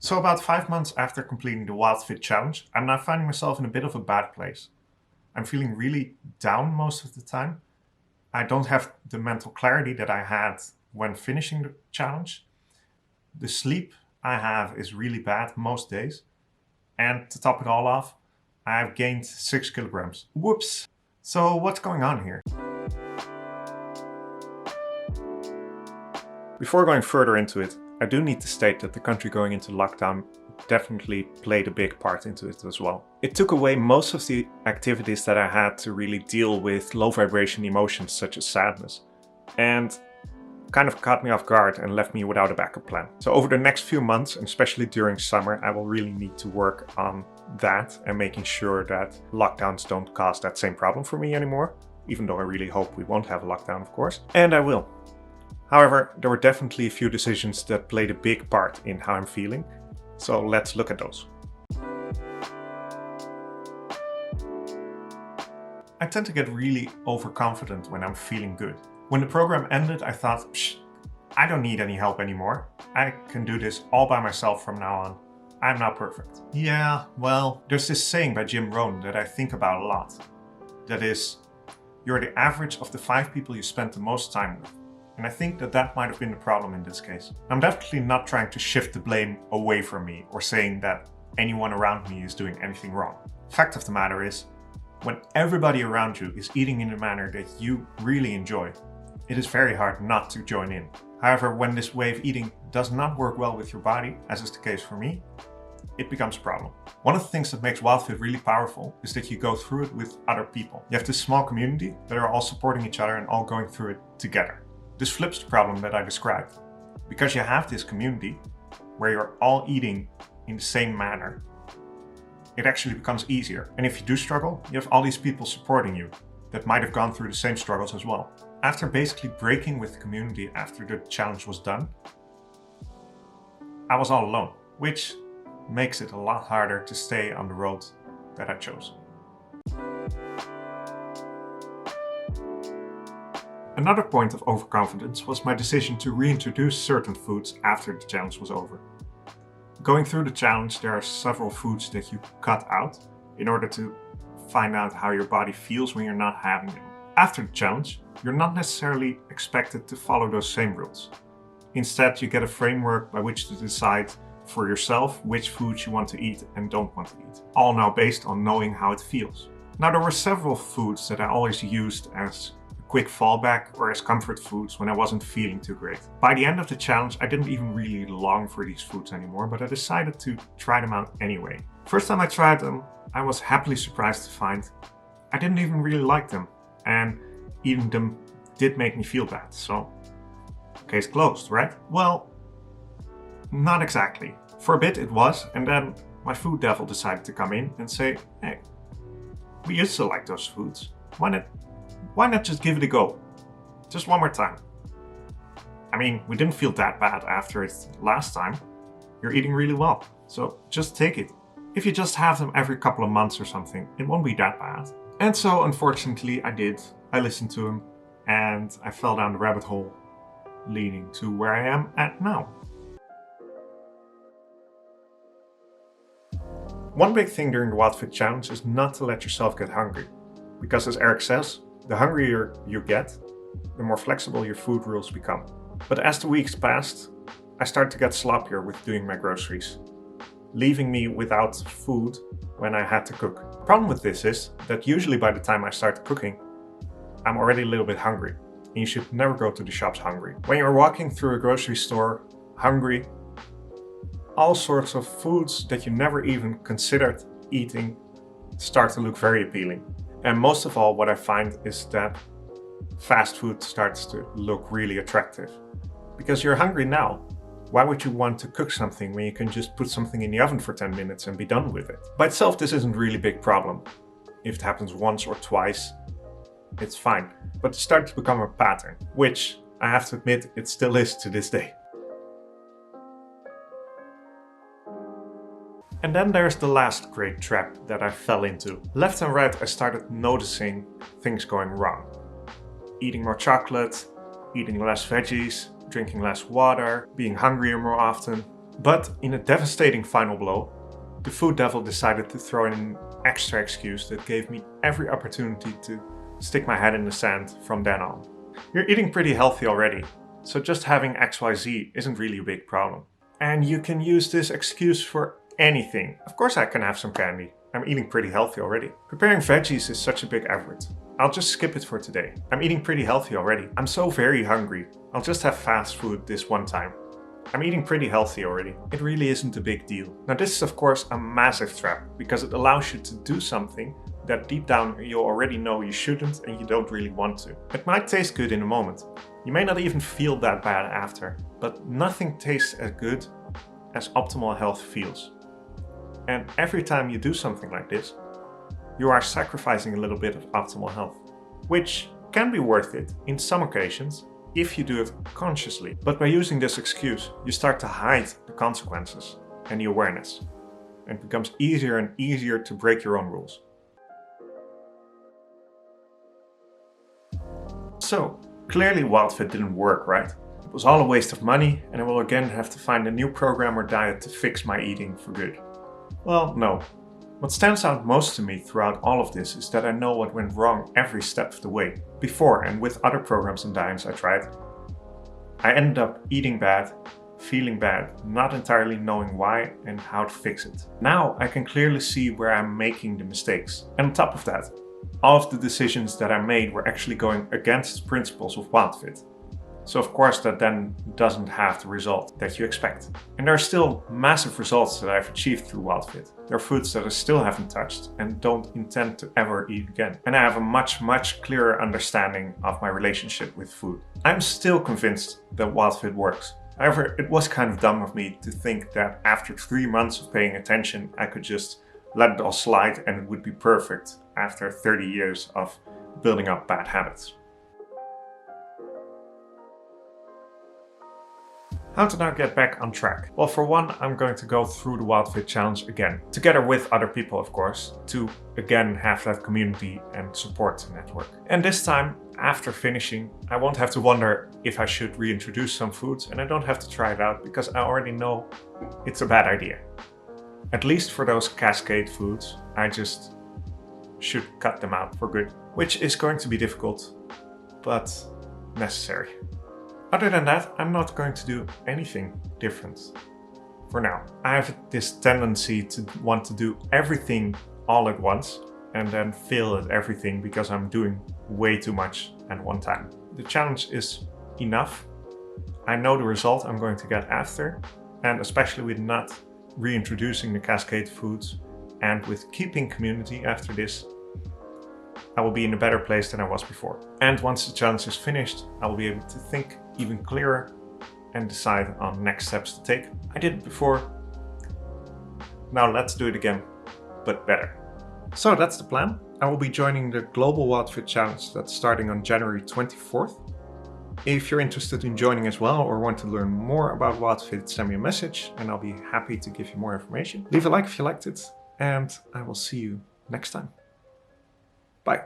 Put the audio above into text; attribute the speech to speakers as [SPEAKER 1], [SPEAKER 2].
[SPEAKER 1] So about 5 months after completing the WILDFIT challenge, I'm now finding myself in a bit of a bad place. I'm feeling really down most of the time. I don't have the mental clarity that I had when finishing the challenge. The sleep I have is really bad most days. And to top it all off, I've gained 6 kilograms. Whoops! So what's going on here? Before going further into it, I do need to state that the country going into lockdown definitely played a big part into it as well. It took away most of the activities that I had to really deal with low vibration emotions such as sadness, and kind of caught me off guard and left me without a backup plan. So over the next few months, and especially during summer, I will really need to work on that and making sure that lockdowns don't cause that same problem for me anymore, even though I really hope we won't have a lockdown, of course. And I will. However, there were definitely a few decisions that played a big part in how I'm feeling, so let's look at those. I tend to get really overconfident when I'm feeling good. When the program ended, I thought, I don't need any help anymore. I can do this all by myself from now on. I'm now perfect. Yeah, well, there's this saying by Jim Rohn that I think about a lot. That is, you're the average of the 5 people you spend the most time with. And I think that might have been the problem in this case. I'm definitely not trying to shift the blame away from me or saying that anyone around me is doing anything wrong. Fact of the matter is, when everybody around you is eating in a manner that you really enjoy, it is very hard not to join in. However, when this way of eating does not work well with your body, as is the case for me, it becomes a problem. One of the things that makes WILDFIT really powerful is that you go through it with other people. You have this small community that are all supporting each other and all going through it together. This flips the problem that I described. Because you have this community where you're all eating in the same manner, it actually becomes easier. And if you do struggle, you have all these people supporting you that might have gone through the same struggles as well. After basically breaking with the community after the challenge was done, I was all alone, which makes it a lot harder to stay on the road that I chose. Another point of overconfidence was my decision to reintroduce certain foods after the challenge was over. Going through the challenge, there are several foods that you cut out in order to find out how your body feels when you're not having them. After the challenge, you're not necessarily expected to follow those same rules. Instead, you get a framework by which to decide for yourself which foods you want to eat and don't want to eat. All now based on knowing how it feels. Now, there were several foods that I always used as quick fallback or as comfort foods when I wasn't feeling too great. By the end of the challenge, I didn't even really long for these foods anymore, but I decided to try them out anyway. First time I tried them, I was happily surprised to find I didn't even really like them, and eating them did make me feel bad, so case closed, right? Well, not exactly. For a bit it was, and then my food devil decided to come in and say, hey, we used to like those foods. Why not just give it a go? Just one more time. I mean, we didn't feel that bad after it last time. You're eating really well, so just take it. If you just have them every couple of months or something, it won't be that bad. And so, unfortunately, I did. I listened to him, and I fell down the rabbit hole, leading to where I am at now. One big thing during the WILDFIT challenge is not to let yourself get hungry. Because as Eric says, the hungrier you get, the more flexible your food rules become. But as the weeks passed, I started to get sloppier with doing my groceries, leaving me without food when I had to cook. The problem with this is that usually by the time I start cooking, I'm already a little bit hungry. And you should never go to the shops hungry. When you're walking through a grocery store hungry, all sorts of foods that you never even considered eating start to look very appealing. And most of all, what I find is that fast food starts to look really attractive. Because you're hungry now, why would you want to cook something when you can just put something in the oven for 10 minutes and be done with it? By itself, this isn't really a big problem. If it happens once or twice, it's fine. But it started to become a pattern, which I have to admit, it still is to this day. And then there's the last great trap that I fell into. Left and right, I started noticing things going wrong. Eating more chocolate, eating less veggies, drinking less water, being hungrier more often. But in a devastating final blow, the food devil decided to throw in an extra excuse that gave me every opportunity to stick my head in the sand from then on. You're eating pretty healthy already, so just having XYZ isn't really a big problem. And you can use this excuse for anything. Of course I can have some candy. I'm eating pretty healthy already. Preparing veggies is such a big effort. I'll just skip it for today. I'm eating pretty healthy already. I'm so very hungry. I'll just have fast food this one time. I'm eating pretty healthy already. It really isn't a big deal. Now this is of course a massive trap, because it allows you to do something that deep down you already know you shouldn't and you don't really want to. It might taste good in a moment. You may not even feel that bad after, but nothing tastes as good as optimal health feels. And every time you do something like this, you are sacrificing a little bit of optimal health, which can be worth it in some occasions if you do it consciously. But by using this excuse, you start to hide the consequences and the awareness, and it becomes easier and easier to break your own rules. So, clearly WILDFIT didn't work, right? It was all a waste of money, and I will again have to find a new program or diet to fix my eating for good. Well, no. What stands out most to me throughout all of this is that I know what went wrong every step of the way, before and with other programs and diets I tried. I ended up eating bad, feeling bad, not entirely knowing why and how to fix it. Now I can clearly see where I'm making the mistakes. And on top of that, all of the decisions that I made were actually going against the principles of WILDFIT. So of course that then doesn't have the result that you expect. And there are still massive results that I've achieved through WILDFIT. There are foods that I still haven't touched and don't intend to ever eat again. And I have a much clearer understanding of my relationship with food. I'm still convinced that WILDFIT works. However, it was kind of dumb of me to think that after 3 months of paying attention, I could just let it all slide and it would be perfect after 30 years of building up bad habits. How to now get back on track? Well, for one, I'm going to go through the WILDFIT challenge again, together with other people of course, to again have that community and support network. And this time, after finishing, I won't have to wonder if I should reintroduce some foods, and I don't have to try it out because I already know it's a bad idea. At least for those cascade foods, I just should cut them out for good, which is going to be difficult, but necessary. Other than that, I'm not going to do anything different for now. I have this tendency to want to do everything all at once and then fail at everything because I'm doing way too much at one time. The challenge is enough. I know the result I'm going to get after, and especially with not reintroducing the cascade foods and with keeping community after this, I will be in a better place than I was before. And once the challenge is finished, I will be able to think even clearer and decide on next steps to take. I did it before. Now let's do it again, but better. So that's the plan. I will be joining the Global WILDFIT Challenge that's starting on January 24th. If you're interested in joining as well or want to learn more about WILDFIT, send me a message and I'll be happy to give you more information. Leave a like if you liked it, and I will see you next time. Bye.